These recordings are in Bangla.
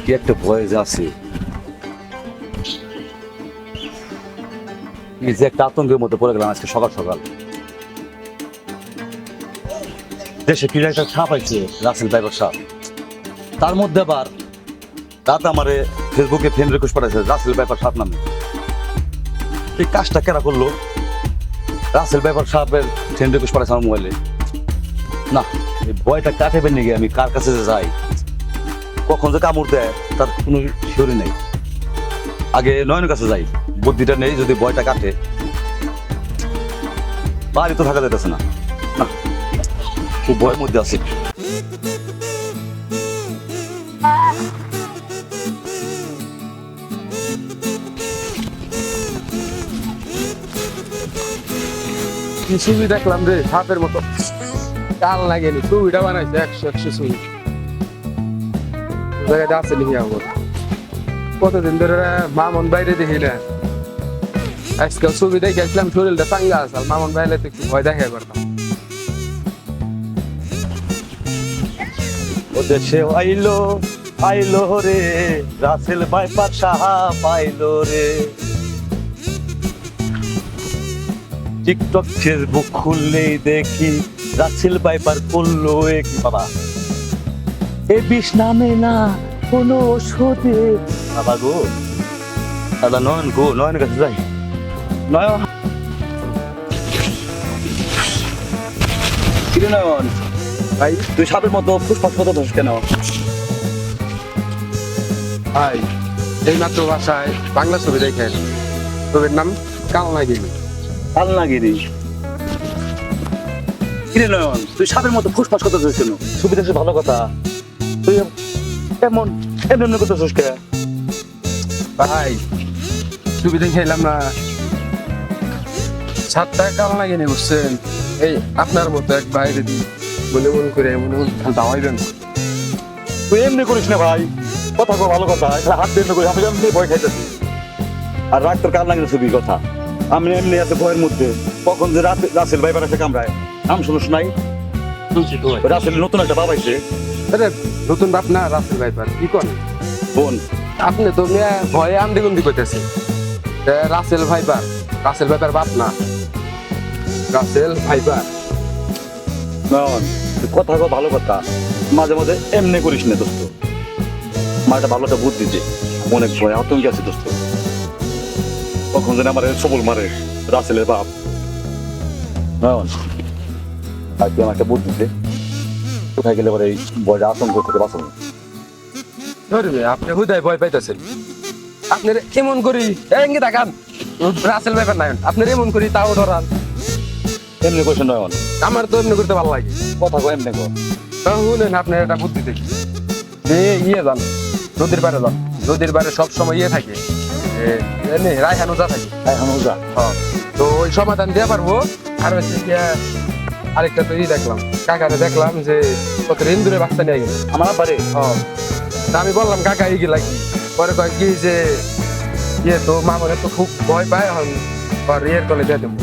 কি একটা ভয়েস আছে, এই যে একটা আতঙ্কের মধ্যে পড়ে গেলাম আজকে সকাল সকাল। দেশে কি একটা সাপ আছে, রাসেল ভাইপার সাপ। তার মধ্যে আবার রাত আমারে ফেসবুকে ফ্রেন্ড রিকোয়েস্ট পাঠাইছে রাসেল ভাইপার সাপ নামে। এই কাজটা কেরা করলো? রাসেল ভাইপার সাপের ফ্রেন্ড রিকোয়েস্ট পাঠাইছে আমার মোবাইলে। না, এই ভয়টা কাটাবেন নাকি আমি কার কাছে যে যাই, কখন যে কামড় দেয় তার কোনো শিওরি নেই। আগে নয়নের কাছে যাই, বুদ্ধিটা নেই, যদি ভয়টা কাটে। বাড়ি তো থাকা যেতেছে না, না খুব ভয়ের মধ্যে আছে। কি ছবি দেখলাম রে, সাপের মতো কাল লাগেনি। ছবিটা বানাইছে 100 ছবি জায়গাটা আছে নাকি আমার। কতদিন ধরে মামন বাইরে দেখি না, আজকাল ছবি দেখে আসলাম, শরীরটা চাঙ্গা আছে। মামন বাইরে তো একটু ভয় দেখে পারতাম। ও দেশে আইলো আইলো রে, রাসেল ভাইপার সাপ আইলো রে। টিকটক ফেসবুক খুললেই দেখি রাসেল ভাইপার করলো এক বাবা। এ বিষ নামে না কোনো ওষুধে। বাবা গো, দাদা নয়ন গো, নয়নের কাছে যাই। নয়ন, কিরে নয়ন ভাই, তুই সাপের মতো ফুসফাস মতো ধস কেন? ভাই এই মাত্র বাসায় বাংলা ছবি দেখেন, ছবির নাম কাল লাগেনি। ভাল লাগেনি? কিরে নয়ন, তুই সাপের মতো ফুসফাস কথা ধস কেন? সুবিধা সে ভালো কথা, তুই এমন এমন কথা ধস কে? ভাই ছবি দেখে এলাম না, সাতটা কাল লাগেনি বুঝছেন। এই আপনার মতো এক বাইরে দিই মনে মনে করে মনে মনে দাওয়াইবেন না। তুই এমনি করিস না ভাই, কথা কো ভালো কথা, হাত দিয়ে করিস। আমি এমনি ভয় খাইতেছি, আর রাগ তোর কার লাগে ছবির কথা। আমি এমনি আছে ভয়ের মধ্যে, কখন যে রাসেল ভাইপার এসে কামড়ায়। নাম শুনুস নাই? শুনছি তো ভাই। রাসেল নতুন একটা বাবাইছে। আরে নতুন বাপ না রাসেল ভাইপার, কি করেন বোন, আপনি? তো মিয়া ভয়ে আন্দিগুন্দি করতেছে। রাসেল ভাইপার, রাসেল ভাইপার বাপ না, রাসেল ভাইপার। নয়ন তুই কথা কো ভালো কথা, মাঝে মাঝে এমনি করিস না দোস্ত। আমার একটা ভালো একটা বুদ্ধি দে, অনেক ভয় আতঙ্কে আছে দোস্ত। কখন যেন আমার সবল মারে রাসেলের বাপ। নয়ন আর তুই আমার একটা বুদ্ধি দে, কোথায় গেলে পরে এই ভয়টা আতঙ্ক থেকে বাঁচাবো। ধরবে আপনি হুদায় ভয় পাইতেছেন। আপনার এমন করি এঙ্গে তাকান, রাসেল ভাইপার নাই আপনার এমন করি তাও ধরান। এমনি করিস না নয়ন, আমার তো এমনি করতে ভালো লাগে। কথা কো এমনি কো। শুনেন আপনার একটা বুদ্ধি দেখি, যে ইয়ে যান নদীর পাড়ে যান, নদীর পাড়ে সব সময় ইয়ে থাকে, রায়হান ওজা থাকে। এখন যা হ্যাঁ, তো ওই সমাধান দেওয়া পারবো। আর হচ্ছে গিয়া আরেকটা তো দেখলাম, কাকারে দেখলাম যে কত ইন্দুরে বাচ্চা নিয়ে গেল আমার বাড়ি। হ্যাঁ, তা আমি বললাম কাকা এগুলা কি? পরে কয় কি যে ইয়ে তো মামনে তো খুব ভয় পায়, এখন ইয়ের তলে দিয়ে দেবো,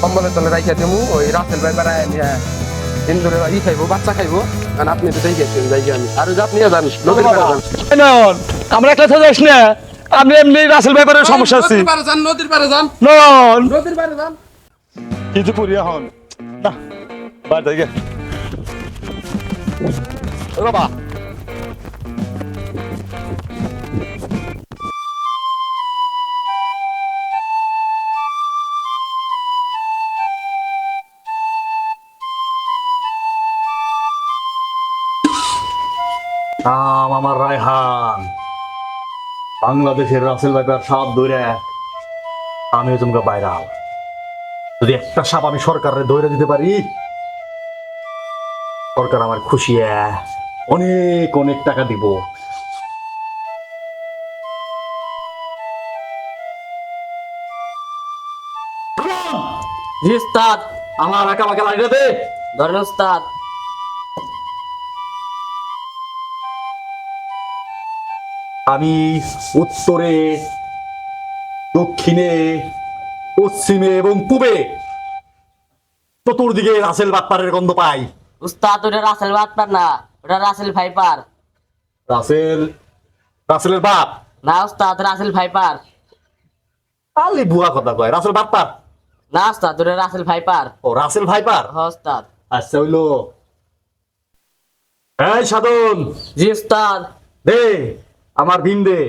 কম্বলের তলে রাখিয়া দেবো। ওই রাসেল ভাই বেড়ায় নিয়ে ইন্দুরে ই খাইবো, বাচ্চা খাইবো। কারণ আপনি তো দেখেছেন যাই আমি, আর ওই যে আপনি যান নদীর পাড়ে যান। নয়ন আমরা একলা যাস না, আমি এমনি রাসেল ভাইপারের সমস্যা আছে। নদীর পাড়ে যান, নদীর পাড়ে যান, নয়ন নদীর পাড়ে যান। কিছু করি এখন না, বাড়ি থেকে বাবা। নাম আমার রায়হান, বাংলাদেশের রাসেল ভাইপার সাপ ধরে আমিও তোমাকে বাইরাল। যদি একটা সাপ আমি সরকারের ধরে দিতে পারি, সরকার আমার খুশি, অনেক অনেক টাকা দিব। জি উস্তাদ। আমার একা আমাকে লাগিয়ে দে। ধরেন উস্তাদ। আমি উত্তরে, দক্ষিণে, পশ্চিমে এবং পূবে চতুর্দিকে রাসেল বাটপারের গন্ধ পাই। উস্তাদ ওটা রাসেল বাটপার না, ওটা রাসেল ভাইপার। রাসেল রাসেলের বাপ? না ওস্তাদ, রাসেল ভাইপার। আলি বুয়া কথা কয়, রাসেল বাপ্পার? না ওস্তাদ, ওটা রাসেল ভাইপার। ও রাসেল ভাইপার। হ্যাঁ ওস্তাদ। আচ্ছা হইলো। এই সাধন, জি ওস্তাদ। দে আমার ভীম দে।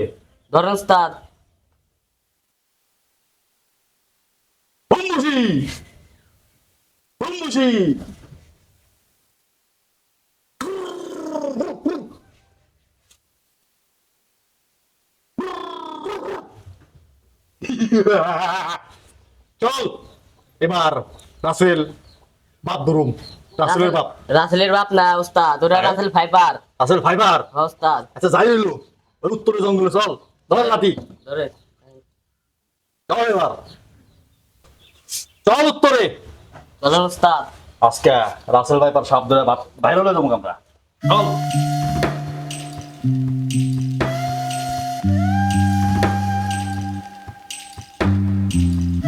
ধরেন ওস্তাদ। বন্ধুজি, বন্ধুজি। চল এবার রাসেল বাপ ধরুম। রাসেলের বাপ। রাসেলের বাপ না ওস্তাদ, ওটা হ্যাঁ? Russell viper. Russell fibre. হ্যাঁ ওস্তাদ। আচ্ছা যাই হইলো, ওই উত্তরে জঙ্গলে চল, ধর লাঠি, ধরে। চল এবার, চল উত্তরে। চলেন ওস্তাদ। আজকে রাসেল ভাইপার সাপ ধরে বাইরে হলে যাবো আমরা। চল।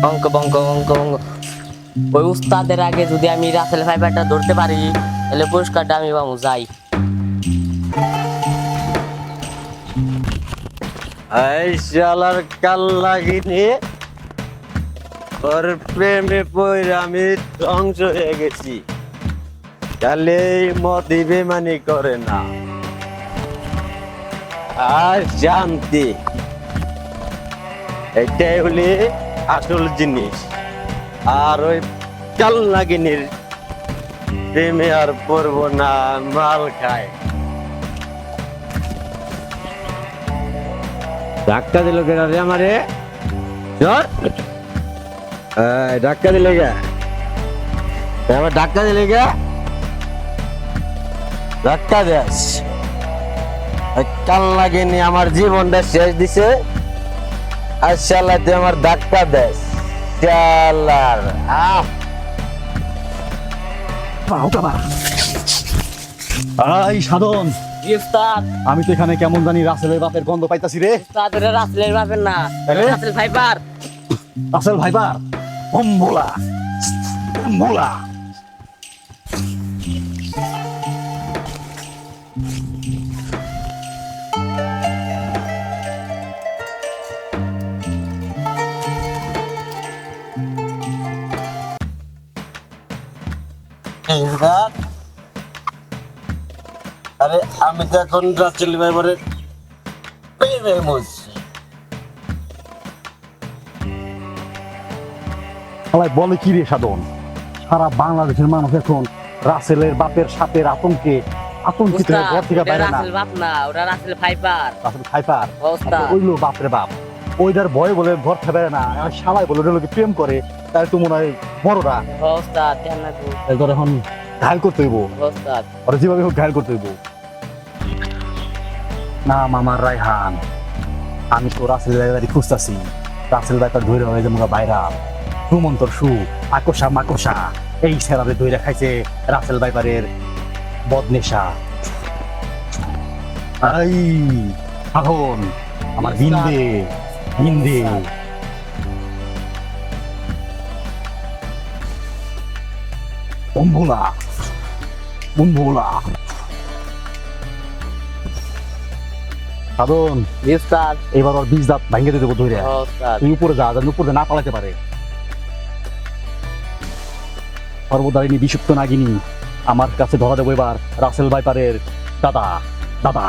অঙ্ক বঙ্ক অঙ্ক বঙ্ক। ওই উস্তাদের আগে যদি আমি রাসেল ভাইপারটা ধরতে পারি, তাহলে পুরস্কারটা আমি পাবো। যাই। এই শালার কাল লাগিনি, ওর প্রেমে পইরা আমি ধ্বংস হয়ে গেছি। তাহলে মতি বেমানি করে না, আর শান্তি, এটাই হলে আসল জিনিস। আর ওই কাল লাগিনির প্রেমে আর পড়বো না, মাল খায়। ধাক্কা দিল কেনা রে আমারে, চল। ধাক্কা দিলে গে, আমার ধাক্কা দিলে গে, ধাক্কা দেস। কাল লাগেনি, আমার জীবনটা শেষ দিছে, আর শালা তুই আমার ধাক্কা দেস। শালার এই সাধন, জি উস্তাদ। আমি তো এখানে কেমন জানি রাসেলের বাপের গন্ধ পাইতাছি রে। উস্তাদ, ওটা রাসেলের বাপের না, তাহলে? Russell viper. রাসেল ভাইপার, অম্বলা অম্বলা। আরে আমি তো এখন রাসেল ভাইপারের প্রেমে মরছি। বলে কি রে সাধন, সারা বাংলাদেশের মানুষ এখন রাসেলের বাপের সাপের আতঙ্কে আতঙ্কিত হয়ে ঘর থেকে ওটা বাইরে না। রাসেল বাপ না, ওটা রাসেল ভাইপার। রাসেল ভাইপার ওস্তাদ। ওইলো বাপরে বাপ, ওইটার ভয়ে বলে ঘর থেকে বাইরে না। আর শালাই বলে ওটা লোকে প্রেম করে, তাই তো মনে হয় বড়রা হ্যাঁ ওস্তাদ, ধ্যান রাখবো। তাই তোর এখন ঘায়ল করতে হইব, ওস্তাদ। ওরা যেভাবে হোক ঘায়ল করতে হইব। না মামার রায়হান, আমি তো রাসেল ভাইপারই খুঁজতাছি। রাসেল ভাইপার ধরে হয়ে যাবো বাইরা, সুমন্তর সু আকোষা মাকোষা, এই সেরারে ধরে খাইছে রাসেল ভাইপারের বদনেশা। এই সাধন, আমার বিন্দে বিন্দে। বম্বুলা বম্বুলা। সাধন, জি উস্তাদ। এবার ওর বীজ দাঁত ভাঙ্গে দিতে ধরে, হ্যাঁ ওস্তাদ। তুই উপরে যা, যেন উপরে না পালাতে পারে। সর্বদারিণী বিষুপ্ত নাগিনী আমার কাছে ধরা দেবো এবার রাসেল ভাইপারের দাদা দাদা।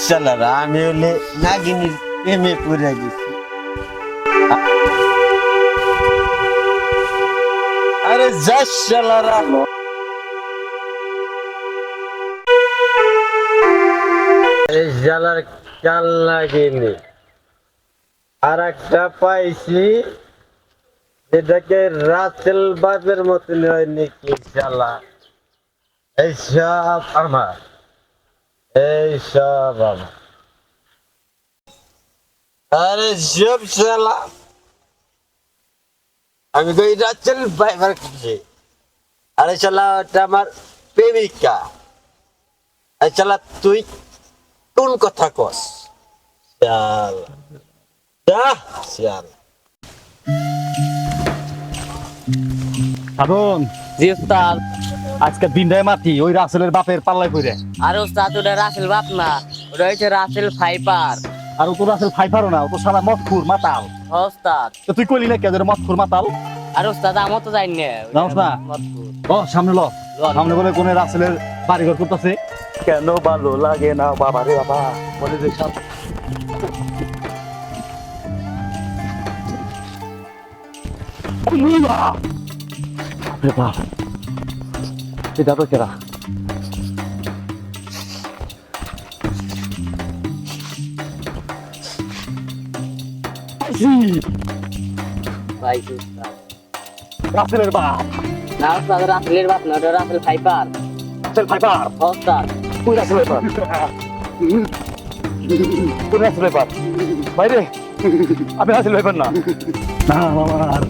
শালারা, আমি হলে নাগিনীর প্রেমে পড়ে গেছি। আরে শালারা, এই শালার কাল লাগেনি। আর একটা পাইছি, যেটাকে রাসেল বাপের মতন হয় নাকি শালা। এই সব আমার, এই সব আমার। আরে সব শালা আমি কই রাসেল ভাইপার খুঁজে আরে শালা ওটা আমার প্রেমিকা আরে শালা তুই কোন কথা কস শাল শাল সাধন জি উস্তাদ। আজকে দিনটাই মাটি ওই রাসেলের বাপের পাল্লায় পড়ে। আরে উস্তাদ ওটা রাসেল বাপ না, ওটা হচ্ছে রাসেল ফাইপার। আর ও তো রাসেল ফাইফারও না, ও তো সারা মদখুর মাতাল। উস্তাদ তো তুই কইলি না কে যে মদখুর মাতাল? আরে উস্তাদ আমার তো জানি না। জানোস না? ও সামনে ল, সামনে বলে কোনে রাসেলের বাড়িঘর করতেছে। কেন ভালো লাগে না বাবা রে বাবা, বলে যে সব এটা তো কেরা? ভাই উস্তাদ রাসেলের বাপ, না উস্তাদ, রাসেলের বাপ না, ওটা রাসেল ফাইপার। রাসেল ফাইফার। উস্তাদ তুই রাসেলের বাপ, তুই রাসেলের বাপ। বাইরে আমি রাসেল ফাইফার না। না আমার,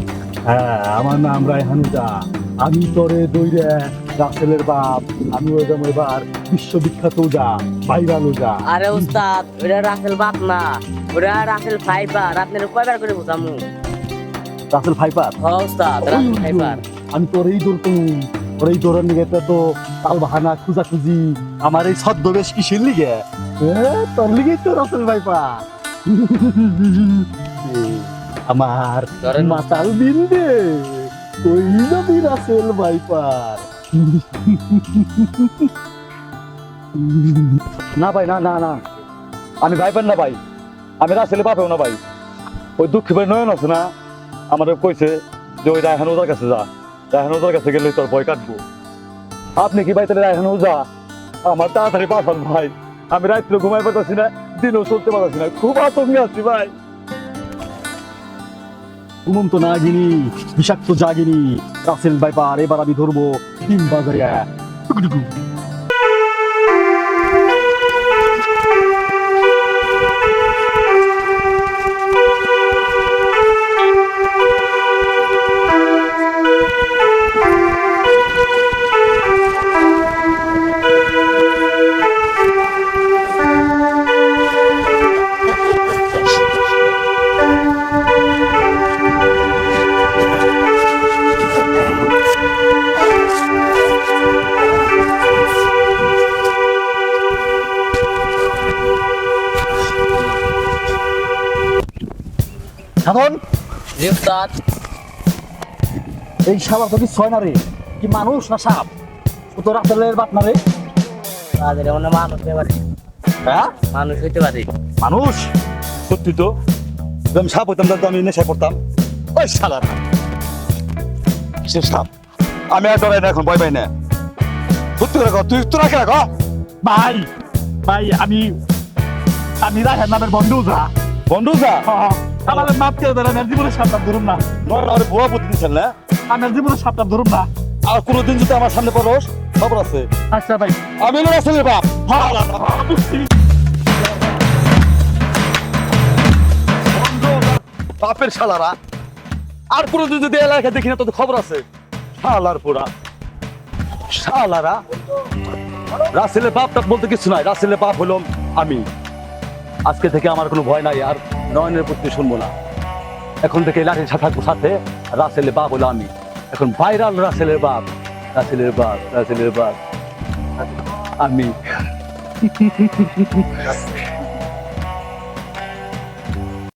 হ্যাঁ আমার নাম রায়হানুজা। আমি তোরে দইরে রাসেলের বাপ। আমি ওই যেমন এবার বিশ্ববিখ্যাত ওজা, ভাইরাল ওজা। আরে উস্তাদ ওটা রাসেল বাপ না, ওটা রাসেল ফাইপার। আপনার কয়বার করে বুঝামু? রাসেল ফাইফার। উস্তাদ রাসেল ফাইপার। আমি তোর এই দৌড়তুম, তোর এই দৌড়ার নিগে তো তাল বাহানা খুঁজা খুঁজি। আমার এই ছদ্মবেশ কিসের লিগে? তোর লিগেই তো রাসেল ফাইফার। আমার ধরেন। মাতাল বিন্দে কই যাবি রাসেল ভাইপার? না ভাই, না না না, আমি ভাইপার না ভাই, আমি রাসেলের বাপেও না ভাই। ওই দুঃখী ভাই নয়ন আছে না, আমাদের কইছে যে ওই রায়হান ওজার কাছে যা, রায়হান ওজার কাছে গেলে তোর ভয় কাটবো। আপনি কি ভাই তাহলে রায়হান ওজা আমার তাড়াতাড়ি পাঠান ভাই। আমি রাত্রে ঘুমাই পারতেছি না, দিনও চলতে পারতেছি না, খুব আতঙ্কে আছি ভাই। ঘুমন্ত নাগিনী, বিষাক্ত জাগিনী, রাসেল ভাইপার এবার আমি ধরবো ডিম বাজারে। সাধন, জি উস্তাদ। এই শালা তো কি ছয় না রে, কি মানুষ না সাপ? ও তো রাসেলের বাপ না রে। তাদের মনে মানুষ হতে পারে, হ্যাঁ মানুষ হইতে পারে। মানুষ সত্যি তো, যদি আমি সাপ হইতাম তাহলে তো আমি নেশায় পড়তাম। ওই শালার কিসের সাপ? আমি আর ডরাই না, এখন ভয় পাই না। সত্যি করে কর, তুই তো রাখে রাখ ভাই। ভাই আমি রাখার নামের বন্ধু যা, বন্ধু যা আমার মাপ কেউ দেন। আমি জীবনের সাপটাপ ধরুন না, ভুয়া বুদ্ধি দিচ্ছেন না, আমি জীবনের সাপটাপ ধরুন না। আর কোনোদিন যদি আমার সামনে পড়োস খবর আছে। আচ্ছা ভাই, আমি রাসেলের বাপ। বাপের শালারা, আর কোনোদিন যদি এলাকা দেখি না তোদের খবর আছে। শালার পোড়া শালারা, রাসেলের বাপ টাপ বলতে কিছু নাই। রাসেলের বাপ হলো আমি। আজকে থেকে আমার কোনো ভয় নাই, আর নয়নের প্রতি শুনবো না। এখন থেকে লাঠির সাথে সাথে রাসেলের বাপ হলো আমি। এখন ভাইরাল রাসেলের বাপ, রাসেলের বাপ, রাসেলের বাপ আমি।